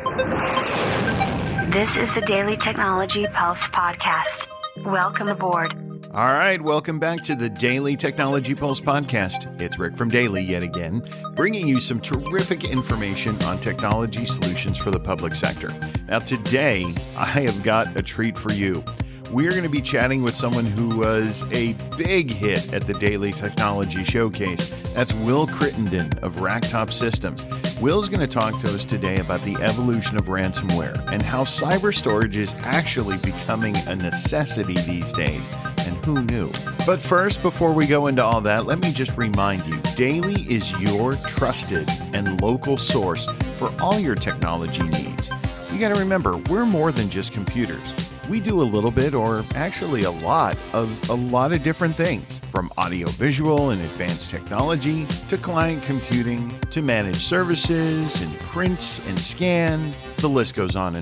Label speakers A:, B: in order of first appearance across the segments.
A: This is the Daily Technology Pulse podcast. Welcome aboard.
B: All right, welcome back to the Daily Technology Pulse podcast. It's Rick from DALY yet again, bringing you some terrific information on technology solutions for the public sector. Now today, I have got a treat for you. We're going to be chatting with someone who was a big hit at the Daily Technology Showcase. That's Will Crittenden of Racktop Systems. Will's going to talk to us today about the evolution of ransomware and how cyber storage is actually becoming a necessity these days. And who knew? But first, before we go into all that, let me just remind you, DALY is your trusted and local source for all your technology needs. You got to remember, we're more than just computers. We do a little bit, or actually a lot of different things, from audiovisual and advanced technology to client computing to managed services and print and scan. The list goes on.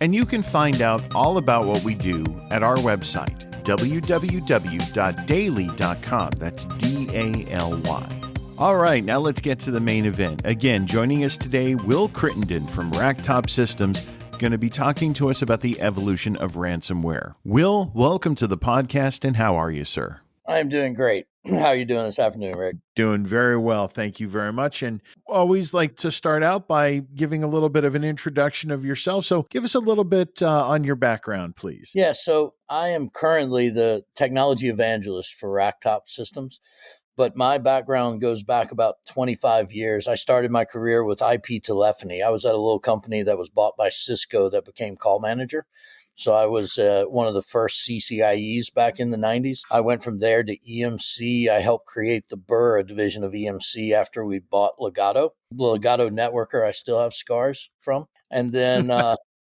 B: And you can find out all about what we do at our website, www.daly.com. That's DALY. All right, now let's get to the main event. Again, joining us today, Will Crittenden from Racktop Systems, going to be talking to us about the evolution of ransomware. Will, welcome to the podcast, and how are you, sir?
C: I'm doing great. How are you doing this afternoon, Rick?
B: Doing very well. Thank you very much. And always like to start out by giving a little bit of an introduction of yourself. So give us a little bit on your background, please.
C: Yeah, so I am currently the technology evangelist for Racktop Systems, but my background goes back about 25 years. I started my career with IP telephony. I was at a little company that was bought by Cisco that became Call Manager. So I was one of the first CCIEs back in the 90s. I went from there to EMC. I helped create the Burr division of EMC after we bought Legato. The Legato networker I still have scars from. And then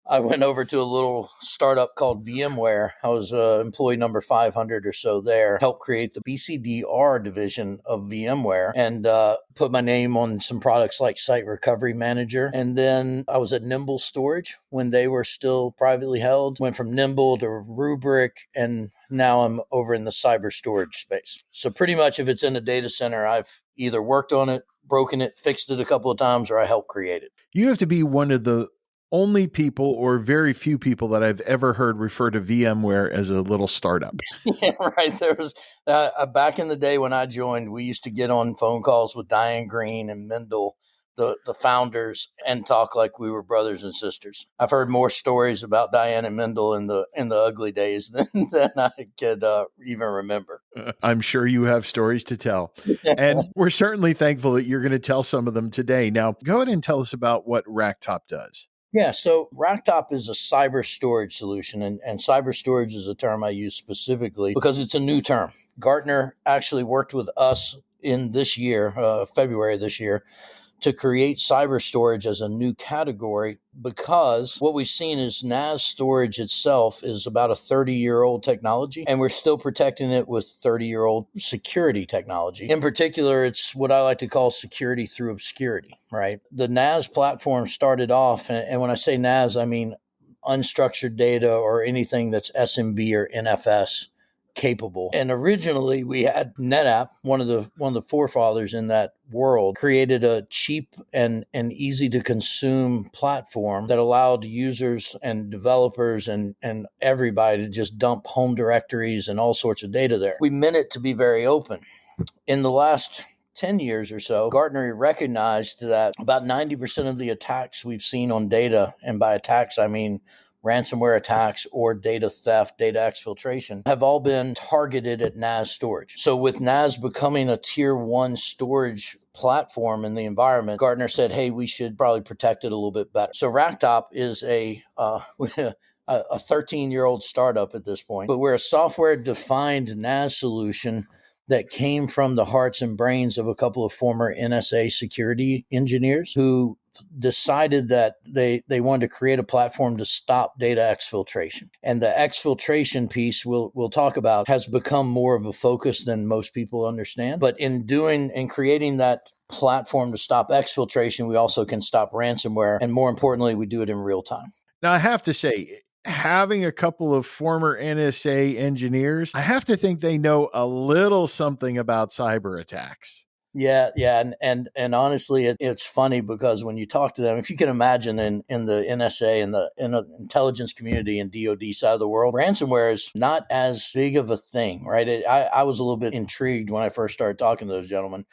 C: I went over to a little startup called VMware. I was employee number 500 or so there, helped create the BCDR division of VMware and put my name on some products like Site Recovery Manager. And then I was at Nimble Storage when they were still privately held, went from Nimble to Rubrik, and now I'm over in the cyber storage space. So pretty much if it's in a data center, I've either worked on it, broken it, fixed it a couple of times, or I helped create it.
B: You have to be one of the only people or very few people that I've ever heard refer to VMware as a little startup.
C: Yeah, right. There was back in the day when I joined, we used to get on phone calls with Diane Green and Mendel, the founders, and talk like we were brothers and sisters. I've heard more stories about Diane and Mendel in the ugly days than I could even remember.
B: I'm sure you have stories to tell. And we're certainly thankful that you're going to tell some of them today. Now, go ahead and tell us about what Racktop does.
C: Yeah, so Racktop is a cyber storage solution, and cyber storage is a term I use specifically because it's a new term. Gartner actually worked with us in this year, February of this year, to create cyber storage as a new category because what we've seen is NAS storage itself is about a 30-year-old technology, and we're still protecting it with 30-year-old security technology. In particular, it's what I like to call security through obscurity, right? The NAS platform started off, and when I say NAS, I mean unstructured data or anything that's SMB or NFS capable. And originally we had NetApp, one of the forefathers in that world, created a cheap and easy to consume platform that allowed users and developers and everybody to just dump home directories and all sorts of data there. We meant it to be very open. In the last 10 years or so, Gartner recognized that about 90% of the attacks we've seen on data, and by attacks I mean ransomware attacks or data theft, data exfiltration, have all been targeted at NAS storage. So with NAS becoming a tier 1 storage platform in the environment, Gartner said, hey, we should probably protect it a little bit better. So Racktop is a 13-year-old startup at this point, but we're a software-defined NAS solution that came from the hearts and brains of a couple of former NSA security engineers who decided that they wanted to create a platform to stop data exfiltration. And the exfiltration piece we'll talk about has become more of a focus than most people understand. But in creating that platform to stop exfiltration, we also can stop ransomware. And more importantly, we do it in real time.
B: Now, I have to say, having a couple of former NSA engineers, I have to think they know a little something about cyber attacks.
C: Yeah, and honestly, it's funny because when you talk to them, if you can imagine in the NSA and in the intelligence community and DoD side of the world, ransomware is not as big of a thing, right? I was a little bit intrigued when I first started talking to those gentlemen.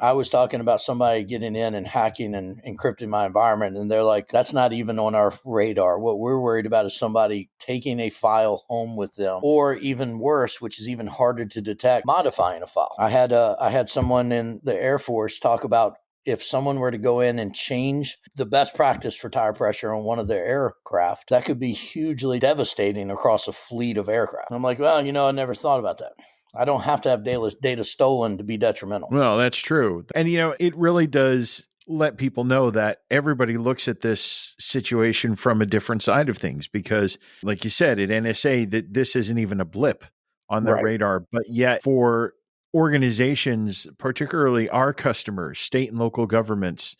C: I was talking about somebody getting in and hacking and encrypting my environment. And they're like, that's not even on our radar. What we're worried about is somebody taking a file home with them, or even worse, which is even harder to detect, modifying a file. I had someone in the Air Force talk about if someone were to go in and change the best practice for tire pressure on one of their aircraft, that could be hugely devastating across a fleet of aircraft. And I'm like, well, I never thought about that. I don't have to have data stolen to be detrimental.
B: Well, that's true. And, it really does let people know that everybody looks at this situation from a different side of things because, like you said, at NSA, that this isn't even a blip on their
C: Right.
B: radar. But yet for organizations, particularly our customers, state and local governments,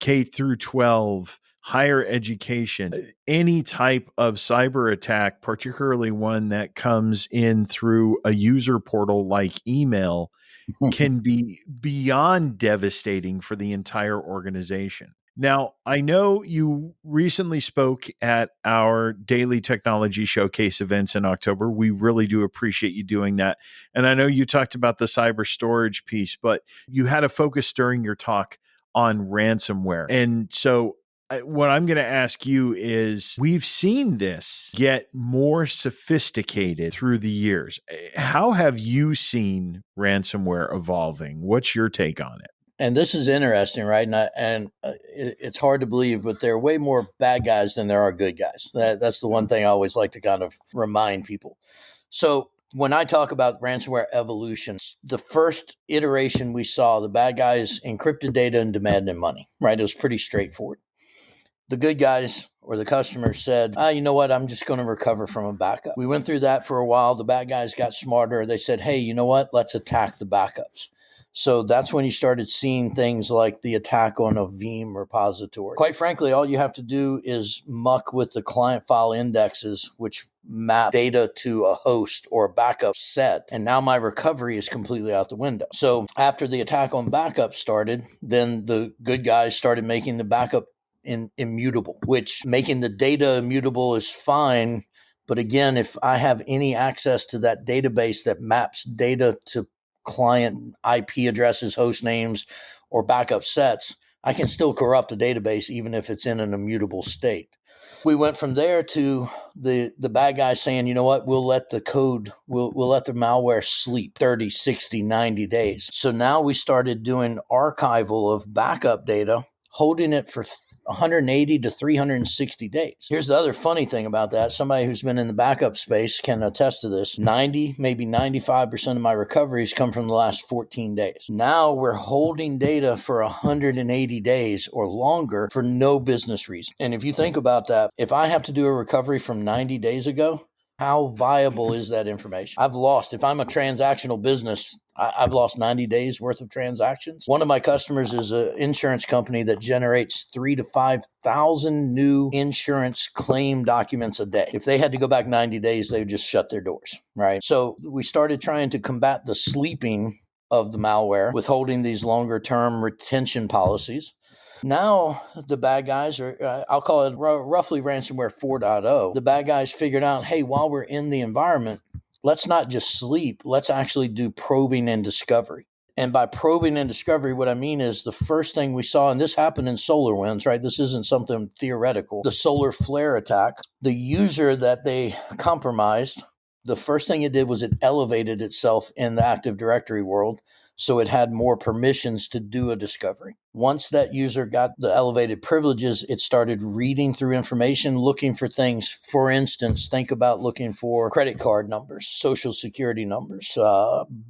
B: K through 12, higher education, any type of cyber attack, particularly one that comes in through a user portal like email, can be beyond devastating for the entire organization. Now, I know you recently spoke at our daily technology showcase events in October. We really do appreciate you doing that. And I know you talked about the cyber storage piece, but you had a focus during your talk on ransomware. And so what I'm going to ask you is, we've seen this get more sophisticated through the years. How have you seen ransomware evolving? What's your take on it?
C: And this is interesting, right? It's hard to believe, but there are way more bad guys than there are good guys. That's the one thing I always like to kind of remind people. So when I talk about ransomware evolution, the first iteration we saw, the bad guys encrypted data and demanded money, right? It was pretty straightforward. The good guys or the customers said, you know what, I'm just going to recover from a backup. We went through that for a while. The bad guys got smarter. They said, hey, you know what, let's attack the backups. So that's when you started seeing things like the attack on a Veeam repository. Quite frankly, all you have to do is muck with the client file indexes, which map data to a host or a backup set. And now my recovery is completely out the window. So after the attack on backup started, then the good guys started making the backup immutable, which making the data immutable is fine. But again, if I have any access to that database that maps data to client IP addresses, host names, or backup sets, I can still corrupt the database even if it's in an immutable state. We went from there to the bad guys saying, you know what, we'll let the code, we'll let the malware sleep 30, 60, 90 days. So now we started doing archival of backup data, holding it for 180 to 360 days. Here's the other funny thing about that. Somebody who's been in the backup space can attest to this. 90, maybe 95% of my recoveries come from the last 14 days. Now we're holding data for 180 days or longer for no business reason. And if you think about that, if I have to do a recovery from 90 days ago, how viable is that information? If I'm a transactional business, I've lost 90 days worth of transactions. One of my customers is an insurance company that generates 3,000 to 5,000 new insurance claim documents a day. If they had to go back 90 days, they would just shut their doors, right? So we started trying to combat the sleeping of the malware with holding these longer term retention policies. Now the bad guys are, I'll call it roughly ransomware 4.0. The bad guys figured out, hey, while we're in the environment, let's not just sleep. Let's actually do probing and discovery. And by probing and discovery, what I mean is the first thing we saw, and this happened in SolarWinds, right? This isn't something theoretical. The solar flare attack, the user that they compromised, the first thing it did was it elevated itself in the Active Directory world. So it had more permissions to do a discovery. Once that user got the elevated privileges, it started reading through information, looking for things. For instance, think about looking for credit card numbers, social security numbers,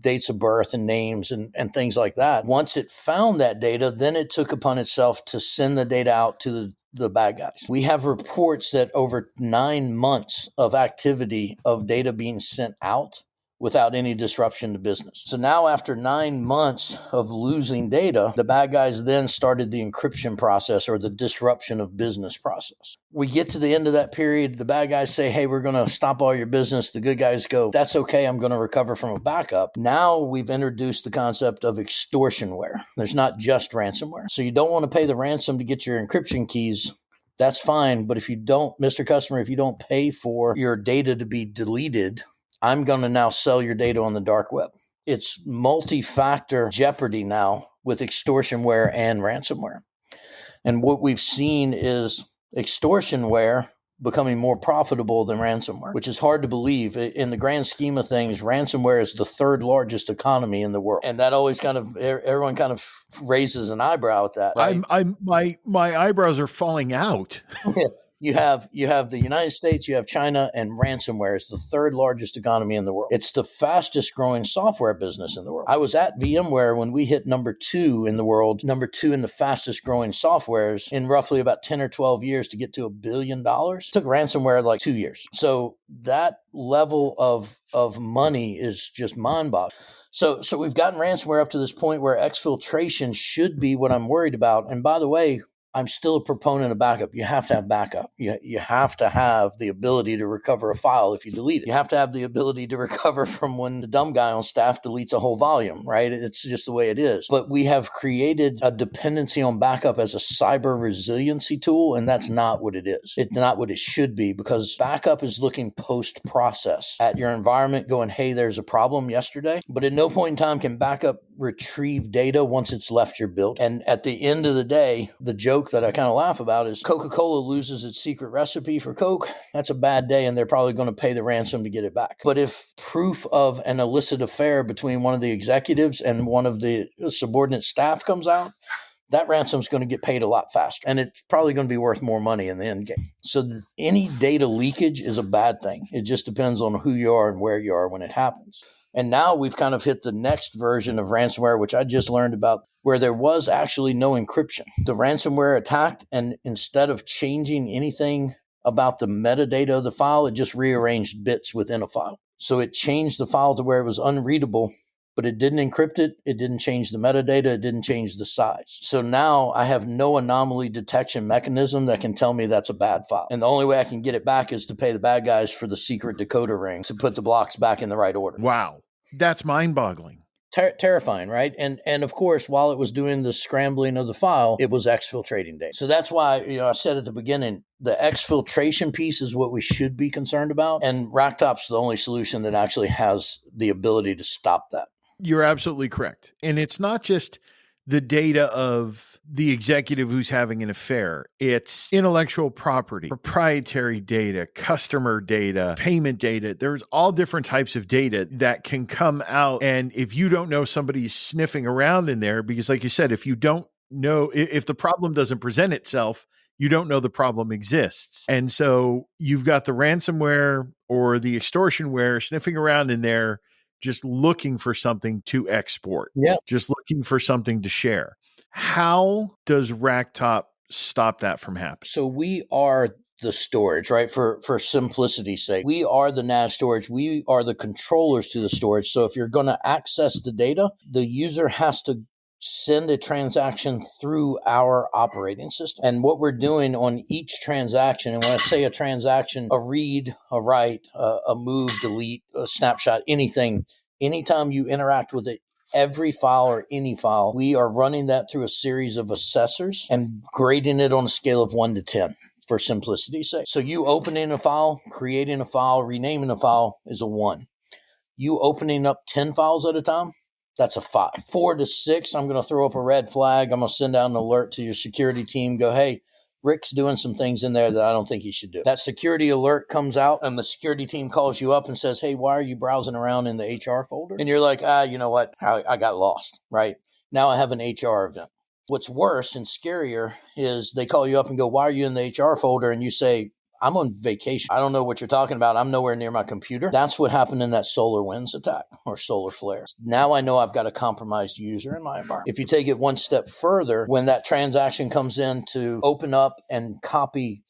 C: dates of birth and names and things like that. Once it found that data, then it took upon itself to send the data out to the bad guys. We have reports that over 9 months of activity of data being sent out, without any disruption to business. So now after 9 months of losing data, the bad guys then started the encryption process or the disruption of business process. We get to the end of that period, the bad guys say, hey, we're going to stop all your business. The good guys go, that's okay, I'm going to recover from a backup. Now we've introduced the concept of extortionware. There's not just ransomware. So you don't want to pay the ransom to get your encryption keys. That's fine. But if you don't, Mr. Customer, if you don't pay for your data to be deleted, I'm going to now sell your data on the dark web. It's multi-factor jeopardy now with extortionware and ransomware. And what we've seen is extortionware becoming more profitable than ransomware, which is hard to believe. In the grand scheme of things, ransomware is the third largest economy in the world. And that always everyone kind of raises an eyebrow at that. Right?
B: My eyebrows are falling out.
C: You have the United States, you have China, and ransomware is the third largest economy in the world. It's the fastest growing software business in the world. I was at VMware when we hit number 2 in the world, number 2 in the fastest growing softwares in roughly about 10 or 12 years to get to $1 billion. It took ransomware like 2 years. So that level of money is just mind-boggling. So we've gotten ransomware up to this point where exfiltration should be what I'm worried about. And by the way, I'm still a proponent of backup. You have to have backup. You have to have the ability to recover a file if you delete it. You have to have the ability to recover from when the dumb guy on staff deletes a whole volume, right? It's just the way it is. But we have created a dependency on backup as a cyber resiliency tool, and that's not what it is. It's not what it should be, because backup is looking post-process at your environment going, hey, there's a problem yesterday. But at no point in time can backup retrieve data once it's left your build. And at the end of the day, the joke that I kind of laugh about is Coca-Cola loses its secret recipe for Coke. That's a bad day, and they're probably going to pay the ransom to get it back. But if proof of an illicit affair between one of the executives and one of the subordinate staff comes out, that ransom's going to get paid a lot faster, and it's probably going to be worth more money in the end game. So any data leakage is a bad thing. It just depends on who you are and where you are when it happens. And now we've kind of hit the next version of ransomware, which I just learned about, where there was actually no encryption. The ransomware attacked, and instead of changing anything about the metadata of the file, it just rearranged bits within a file. So it changed the file to where it was unreadable, but it didn't encrypt it. It didn't change the metadata. It didn't change the size. So now I have no anomaly detection mechanism that can tell me that's a bad file. And the only way I can get it back is to pay the bad guys for the secret decoder ring to put the blocks back in the right order.
B: Wow. That's mind-boggling.
C: Terrifying, right? And of course, while it was doing the scrambling of the file, it was exfiltrating data. So that's why, I said at the beginning, the exfiltration piece is what we should be concerned about. And Racktop's the only solution that actually has the ability to stop that.
B: You're absolutely correct. And it's not just the data of the executive who's having an affair. It's intellectual property, proprietary data, customer data, payment data. There's all different types of data that can come out. And if you don't know somebody's sniffing around in there, because like you said, if you don't know, if the problem doesn't present itself, you don't know the problem exists. And so you've got the ransomware or the extortionware sniffing around in there, just looking for something to export, just looking for something to share. How does Racktop stop that from happening?
C: So we are the storage, right? For simplicity's sake, we are the NAS storage. We are the controllers to the storage. So if you're going to access the data, the user has to send a transaction through our operating system. And what we're doing on each transaction, and when I say a transaction, a read, a write, a move, delete, a snapshot, anything, anytime you interact with it, every file or any file, we are running that through a series of assessors and grading it on a scale of 1 to 10 for simplicity's sake. So you opening a file, creating a file, renaming a file is a 1. You opening up 10 files at a time, that's a 5. 4 to 6, I'm going to throw up a red flag. I'm going to send out an alert to your security team. Go, hey, Rick's doing some things in there that I don't think he should do. That security alert comes out and the security team calls you up and says, hey, why are you browsing around in the HR folder? And you're like, you know what? I got lost, right? Now I have an HR event. What's worse and scarier is they call you up and go, why are you in the HR folder? And you say, I'm on vacation. I don't know what you're talking about. I'm nowhere near my computer. That's what happened in that SolarWinds attack or solar flare. Now I know I've got a compromised user in my environment. If you take it one step further, when that transaction comes in to open up and copy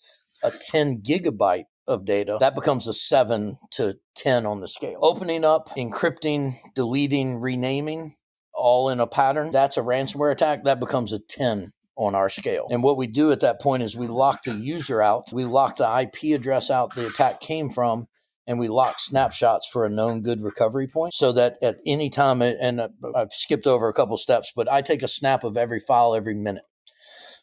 C: a 10 gigabyte of data, that becomes a 7 to 10 on the scale. Opening up, encrypting, deleting, renaming, all in a pattern, that's a ransomware attack. That becomes a 10 on our scale. And what we do at that point is we lock the user out, we lock the IP address out the attack came from, and we lock snapshots for a known good recovery point so that at any time, and I've skipped over a couple steps, but I take a snap of every file every minute.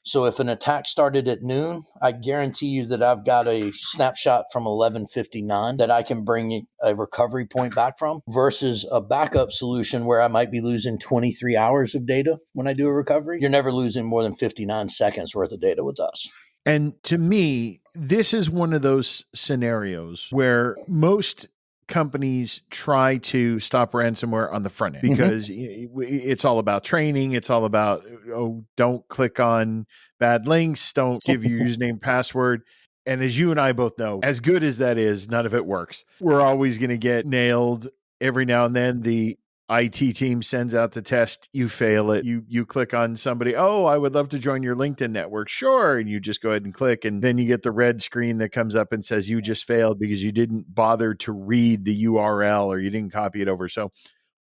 C: So if an attack started at noon, I guarantee you that I've got a snapshot from 11:59 that I can bring a recovery point back from versus a backup solution where I might be losing 23 hours of data when I do a recovery. You're never losing more than 59 seconds worth of data with us.
B: And to me, this is one of those scenarios where most companies try to stop ransomware on the front end because it's all about training. It's all about, don't click on bad links. Don't give your username, password. And as you and I both know, as good as that is, none of it works. We're always going to get nailed. Every now and then the IT team sends out the test, you fail it, you click on somebody, I would love to join your LinkedIn network. Sure. And you just go ahead and click. And then you get the red screen that comes up and says you just failed because you didn't bother to read the URL or you didn't copy it over. So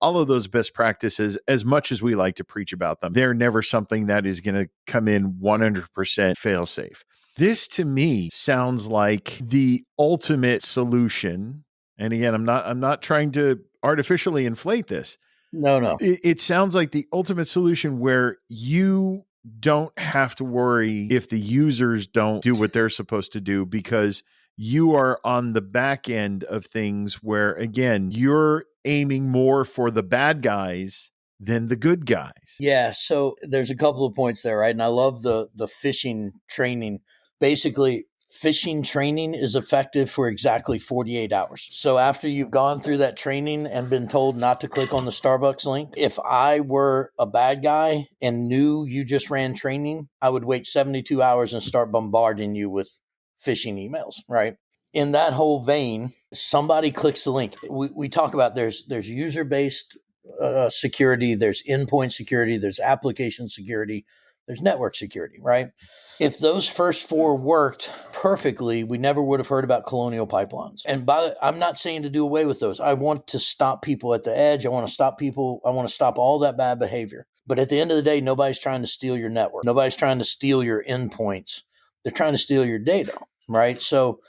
B: all of those best practices, as much as we like to preach about them, they're never something that is going to come in 100% fail safe. This to me sounds like the ultimate solution. And again, I'm not trying to artificially inflate this.
C: No.
B: It sounds like the ultimate solution where you don't have to worry if the users don't do what they're supposed to do because you are on the back end of things where, again, you're aiming more for the bad guys than the good guys.
C: Yeah. So there's a couple of points there, right? And I love the phishing training. Basically, phishing training is effective for exactly 48 hours. So after you've gone through that training and been told not to click on the Starbucks link, if I were a bad guy and knew you just ran training, I would wait 72 hours and start bombarding you with phishing emails, right? In that whole vein, somebody clicks the link. We talk about there's user-based security, there's endpoint security, there's application security, there's network security, right? If those first four worked perfectly, we never would have heard about colonial pipelines. And I'm not saying to do away with those. I want to stop people at the edge. I want to stop all that bad behavior. But at the end of the day, nobody's trying to steal your network. Nobody's trying to steal your endpoints. They're trying to steal your data, right? So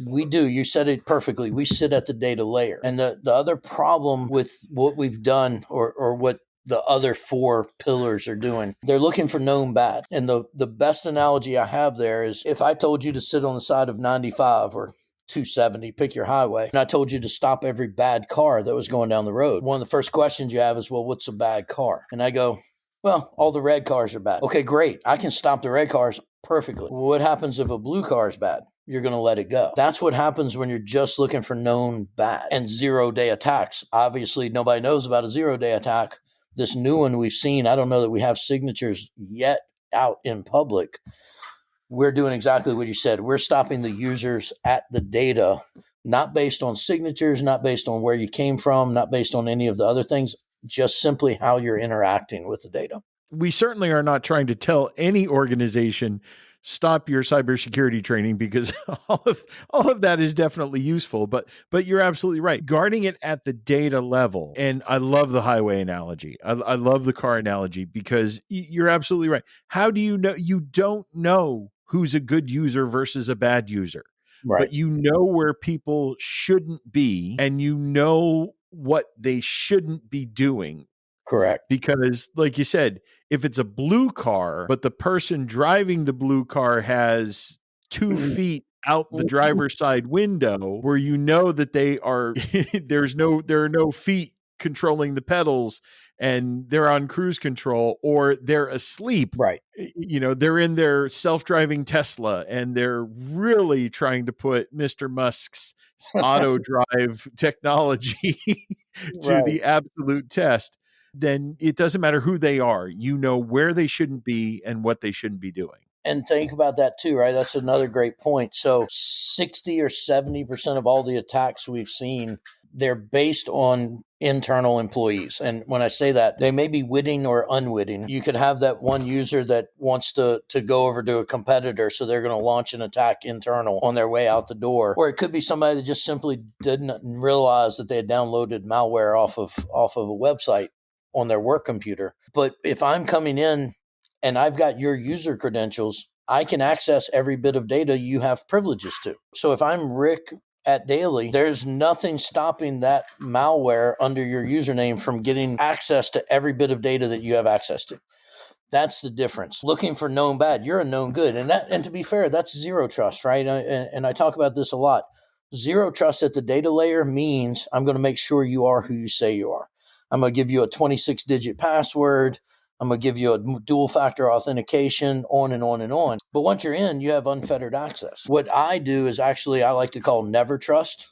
C: we do. You said it perfectly. We sit at the data layer. And the other problem with what we've done or what the other four pillars are doing, they're looking for known bad. And the best analogy I have there is if I told you to sit on the side of 95 or 270, pick your highway, and I told you to stop every bad car that was going down the road, one of the first questions you have is, well, what's a bad car? And I go, well, all the red cars are bad. Okay, great. I can stop the red cars perfectly. Well, what happens if a blue car is bad? You're going to let it go. That's what happens when you're just looking for known bad. And 0-day attacks. Obviously, nobody knows about a 0-day attack. This new one we've seen, I don't know that we have signatures yet out in public. We're doing exactly what you said. We're stopping the users at the data, not based on signatures, not based on where you came from, not based on any of the other things, just simply how you're interacting with the data.
B: We certainly are not trying to tell any organization stop your cybersecurity training because all of that is definitely useful, but you're absolutely right. Guarding it at the data level. And I love the highway analogy. I love the car analogy because you're absolutely right. How do you know? You don't know who's a good user versus a bad user,
C: right?
B: But you know where people shouldn't be and you know what they shouldn't be doing.
C: Correct.
B: Because like you said, if it's a blue car, but the person driving the blue car has 2 feet out the driver's side window where you know that they are, there are no feet controlling the pedals and they're on cruise control or they're asleep.
C: Right.
B: You know, they're in their self-driving Tesla and they're really trying to put Mr. Musk's auto drive technology to the absolute test. Then it doesn't matter who they are. You know where they shouldn't be and what they shouldn't be doing.
C: And think about that too, right? That's another great point. So 60 or 70% of all the attacks we've seen, they're based on internal employees. And when I say that, they may be witting or unwitting. You could have that one user that wants to go over to a competitor, so they're going to launch an attack internal on their way out the door. Or it could be somebody that just simply didn't realize that they had downloaded malware off of a website on their work computer. But if I'm coming in and I've got your user credentials, I can access every bit of data you have privileges to. So if I'm Rick at DALY, there's nothing stopping that malware under your username from getting access to every bit of data that you have access to. That's the difference. Looking for known bad, you're a known good. And to be fair, that's zero trust, right? And I talk about this a lot. Zero trust at the data layer means I'm going to make sure you are who you say you are. I'm going to give you a 26-digit password. I'm going to give you a dual factor authentication, on and on and on. But once you're in, you have unfettered access. What I do is actually, I like to call never trust,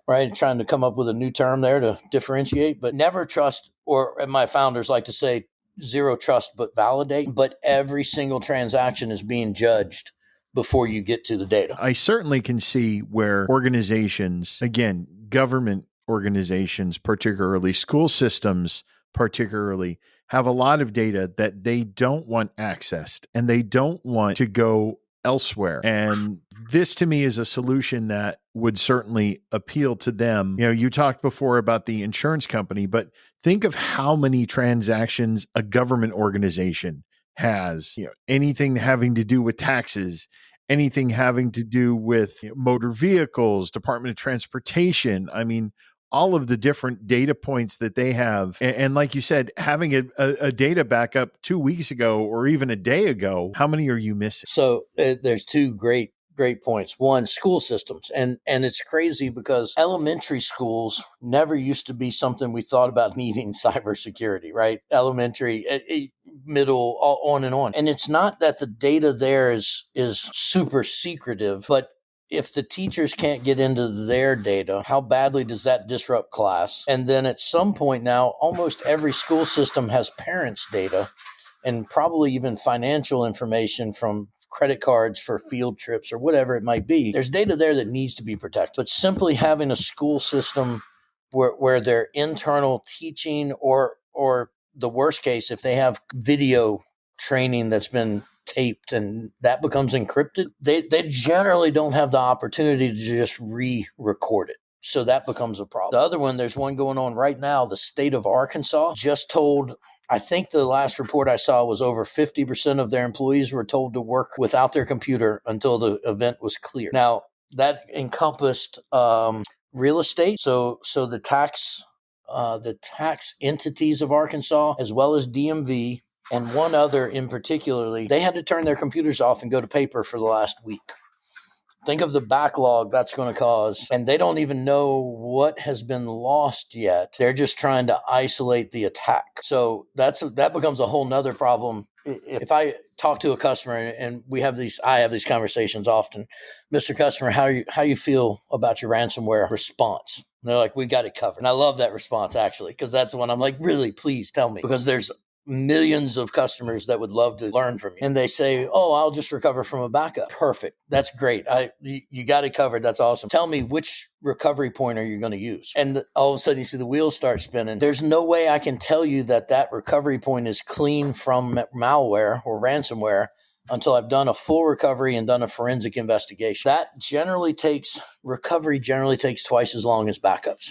C: right? Trying to come up with a new term there to differentiate. But never trust, or my founders like to say zero trust, but validate. But every single transaction is being judged before you get to the data.
B: I certainly can see where organizations, again, government organizations, particularly school systems, particularly, have a lot of data that they don't want accessed and they don't want to go elsewhere. And this to me is a solution that would certainly appeal to them. You know, you talked before about the insurance company, but think of how many transactions a government organization has, you know, anything having to do with taxes, anything having to do with motor vehicles, Department of Transportation. I mean, all of the different data points that they have. And like you said, having a data backup 2 weeks ago or even a day ago, how many are you missing?
C: So there's two great points. One, school systems. And it's crazy because elementary schools never used to be something we thought about needing cybersecurity, right? Elementary, middle, on and on. And it's not that the data there is super secretive, but if the teachers can't get into their data, how badly does that disrupt class? And then at some point now, almost every school system has parents' data and probably even financial information from credit cards for field trips or whatever it might be. There's data there that needs to be protected. But simply having a school system where their internal teaching or the worst case, if they have video training that's been taped and that becomes encrypted, they generally don't have the opportunity to just re-record it. So that becomes a problem. The other one, there's one going on right now. The state of Arkansas just told, I think the last report I saw was over 50% of their employees were told to work without their computer until the event was clear. Now, that encompassed real estate. So the tax entities of Arkansas, as well as DMV, and one other in particularly, they had to turn their computers off and go to paper for the last week. Think of the backlog that's going to cause. And they don't even know what has been lost yet. They're just trying to isolate the attack. So that becomes a whole nother problem. If I talk to a customer and I have these conversations often, Mr. Customer, how you feel about your ransomware response? And they're like, we got it covered. And I love that response, actually, because that's the one I'm like, really, please tell me. Because there's millions of customers that would love to learn from you. And they say, oh, I'll just recover from a backup. Perfect. That's great. You got it covered. That's awesome. Tell me, which recovery point are you going to use? And all of a sudden you see the wheels start spinning. There's no way I can tell you that recovery point is clean from malware or ransomware until I've done a full recovery and done a forensic investigation. Recovery generally takes twice as long as backups.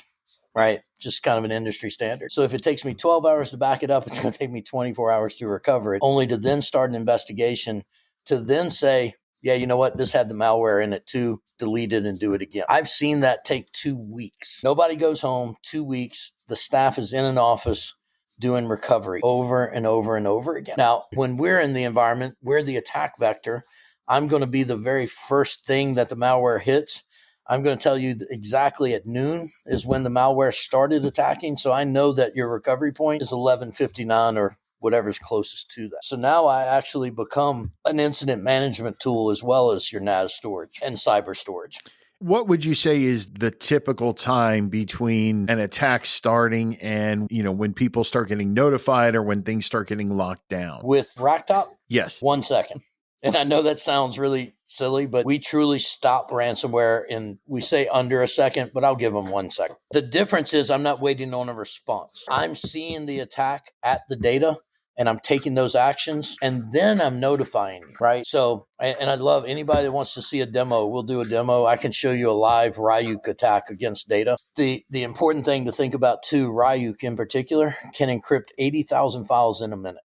C: Right? Just kind of an industry standard. So if it takes me 12 hours to back it up, it's going to take me 24 hours to recover it, only to then start an investigation to then say, yeah, you know what? This had the malware in it too. Delete it and do it again. I've seen that take 2 weeks. Nobody goes home. 2 weeks. The staff is in an office doing recovery over and over and over again. Now, when we're in the environment, we're the attack vector. I'm going to be the very first thing that the malware hits. I'm going to tell you exactly at noon is when the malware started attacking. So I know that your recovery point is 11:59 or whatever's closest to that. So now I actually become an incident management tool as well as your NAS storage and cyber storage.
B: What would you say is the typical time between an attack starting and, when people start getting notified or when things start getting locked down?
C: With Racktop?
B: Yes.
C: 1 second. And I know that sounds really silly, but we truly stop ransomware in, we say under a second, but I'll give them 1 second. The difference is I'm not waiting on a response. I'm seeing the attack at the data and I'm taking those actions and then I'm notifying you, right? So, and I'd love anybody that wants to see a demo, we'll do a demo. I can show you a live Ryuk attack against data. The important thing to think about too, Ryuk in particular can encrypt 80,000 files in a minute,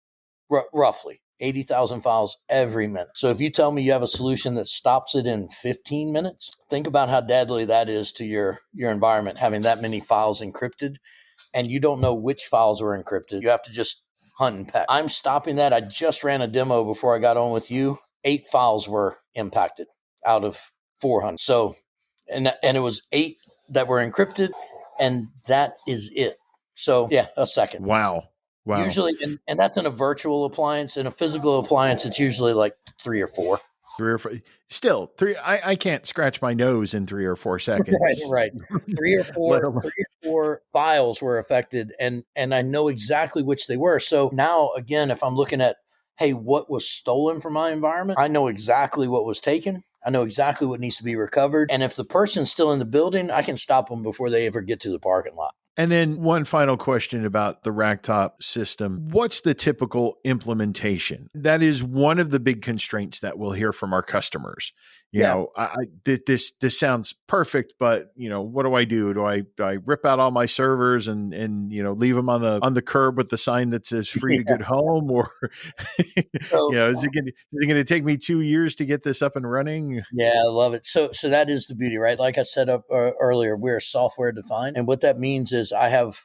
C: roughly. 80,000 files every minute. So if you tell me you have a solution that stops it in 15 minutes, think about how deadly that is to your environment, having that many files encrypted and you don't know which files were encrypted. You have to just hunt and peck. I'm stopping that. I just ran a demo before I got on with you. 8 files were impacted out of 400. So, and it was 8 that were encrypted and that is it. So yeah, a second.
B: Wow.
C: Usually, and that's in a virtual appliance. In a physical appliance, it's usually like 3 or 4.
B: 3 or 4. Still, 3. I can't scratch my nose in 3 or 4 seconds.
C: Right. 3 or 4 files were affected, and I know exactly which they were. So now, again, if I'm looking at, hey, what was stolen from my environment? I know exactly what was taken. I know exactly what needs to be recovered. And if the person's still in the building, I can stop them before they ever get to the parking lot.
B: And then one final question about the Racktop system. What's the typical implementation? That is one of the big constraints that we'll hear from our customers. You know, this sounds perfect, but what do I do? Do I rip out all my servers and leave them on the curb with the sign that says free to good home, or is it going to take me 2 years to get this up and running?
C: Yeah, I love it. So that is the beauty, right? Like I said earlier, we're software defined, and what that means is I have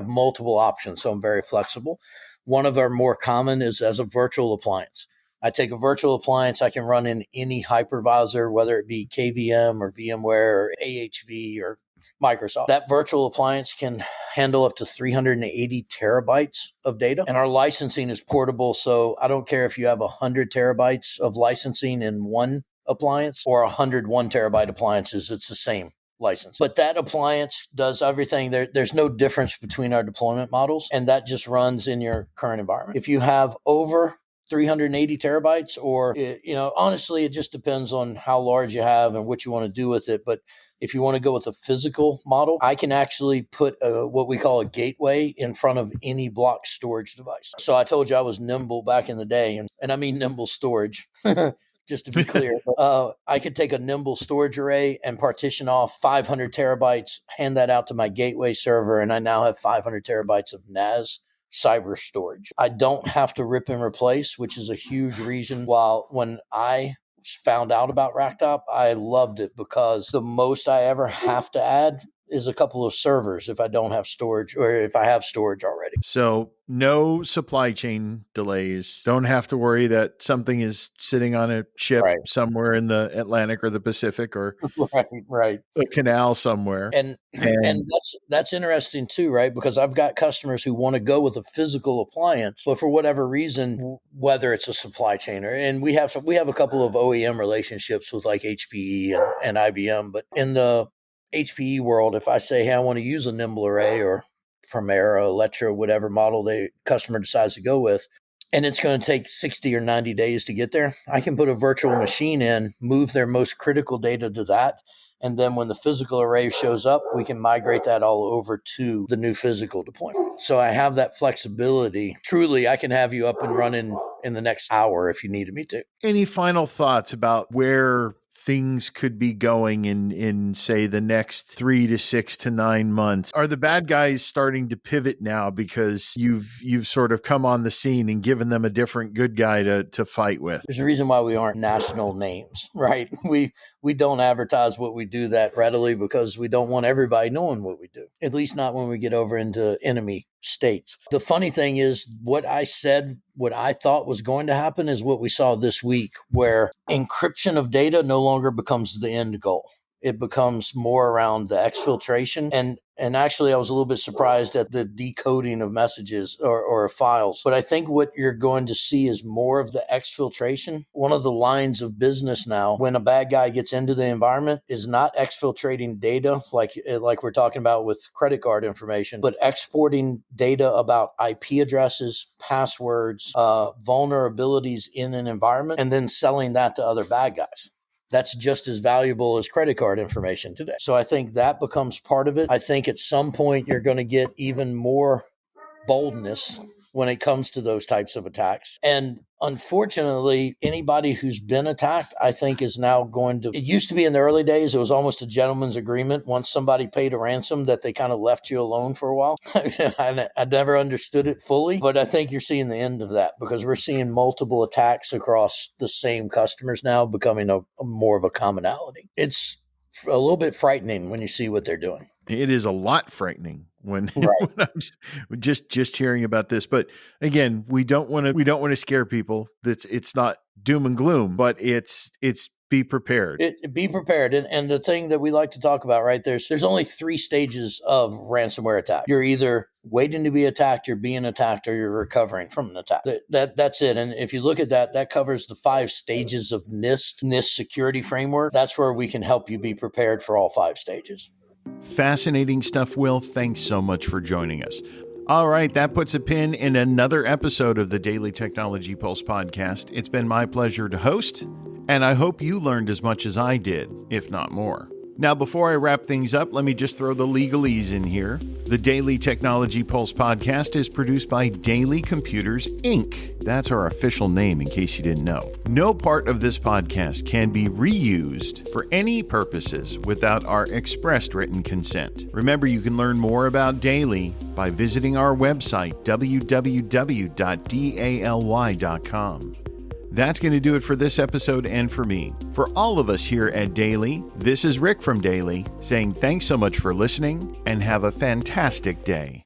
C: multiple options, so I'm very flexible. One of our more common is as a virtual appliance. I take a virtual appliance, I can run in any hypervisor, whether it be KVM or VMware or AHV or Microsoft. That virtual appliance can handle up to 380 terabytes of data. And our licensing is portable, so I don't care if you have 100 terabytes of licensing in one appliance or 101 terabyte appliances, it's the same license. But that appliance does everything. There's no difference between our deployment models, and that just runs in your current environment. If you have over 380 terabytes, or, honestly, it just depends on how large you have and what you want to do with it. But if you want to go with a physical model, I can actually put what we call a gateway in front of any block storage device. So I told you I was nimble back in the day, and I mean nimble storage. Just to be clear, I could take a nimble storage array and partition off 500 terabytes, hand that out to my gateway server, and I now have 500 terabytes of NAS cyber storage. I don't have to rip and replace, which is a huge reason. When I found out about Racktop, I loved it because the most I ever have to add is a couple of servers if I don't have storage, or if I have storage already.
B: So no supply chain delays. Don't have to worry that something is sitting on a ship somewhere in the Atlantic or the Pacific, or
C: right.
B: a canal somewhere.
C: And that's interesting too, right? Because I've got customers who want to go with a physical appliance, but for whatever reason, whether it's a supply chain and we have a couple of OEM relationships with like HPE and IBM, but in the HPE world, if I say, hey, I want to use a nimble array or Primera, Electra, whatever model the customer decides to go with, and it's going to take 60 or 90 days to get there, I can put a virtual machine in, move their most critical data to that, and then when the physical array shows up, we can migrate that all over to the new physical deployment. So I have that flexibility. Truly, I can have you up and running in the next hour if you needed me to.
B: Any final thoughts about where things could be going in say the next 3 to 6 to 9 months? Are the bad guys starting to pivot now because you've sort of come on the scene and given them a different good guy to fight with?
C: There's a reason why we aren't national names, right? We don't advertise what we do that readily because we don't want everybody knowing what we do, at least not when we get over into enemy states. The funny thing is what I thought was going to happen is what we saw this week, where encryption of data no longer becomes the end goal. It becomes more around the exfiltration. And And actually, I was a little bit surprised at the decoding of messages or files. But I think what you're going to see is more of the exfiltration. One of the lines of business now, when a bad guy gets into the environment, is not exfiltrating data like we're talking about with credit card information, but exporting data about IP addresses, passwords, vulnerabilities in an environment, and then selling that to other bad guys. That's just as valuable as credit card information today. So I think that becomes part of it. I think at some point you're going to get even more boldness when it comes to those types of attacks. And unfortunately, anybody who's been attacked, I think, is now going to, it used to be in the early days, it was almost a gentleman's agreement. Once somebody paid a ransom that they kind of left you alone for a while. I never understood it fully, but I think you're seeing the end of that because we're seeing multiple attacks across the same customers now becoming a more of a commonality. It's a little bit frightening when you see what they're doing.
B: It is a lot frightening when,
C: right.
B: when I'm just hearing about this. But again, we don't want to scare people. It's not doom and gloom, but it's be prepared.
C: Be prepared. And the thing that we like to talk about, right, there's only 3 stages of ransomware attack. You're either waiting to be attacked, you're being attacked, or you're recovering from an attack. That's it. And if you look at that covers the 5 stages of NIST security framework. That's where we can help you be prepared for all 5 stages.
B: Fascinating stuff, Will. Thanks so much for joining us. All right, that puts a pin in another episode of the Daily Technology Pulse podcast. It's been my pleasure to host, and I hope you learned as much as I did, if not more. Now, before I wrap things up, let me just throw the legalese in here. The Daily Technology Pulse podcast is produced by Daily Computers, Inc. That's our official name, in case you didn't know. No part of this podcast can be reused for any purposes without our expressed written consent. Remember, you can learn more about Daily by visiting our website, www.daly.com. That's going to do it for this episode and for me. For all of us here at Daily, this is Rick from Daily saying thanks so much for listening and have a fantastic day.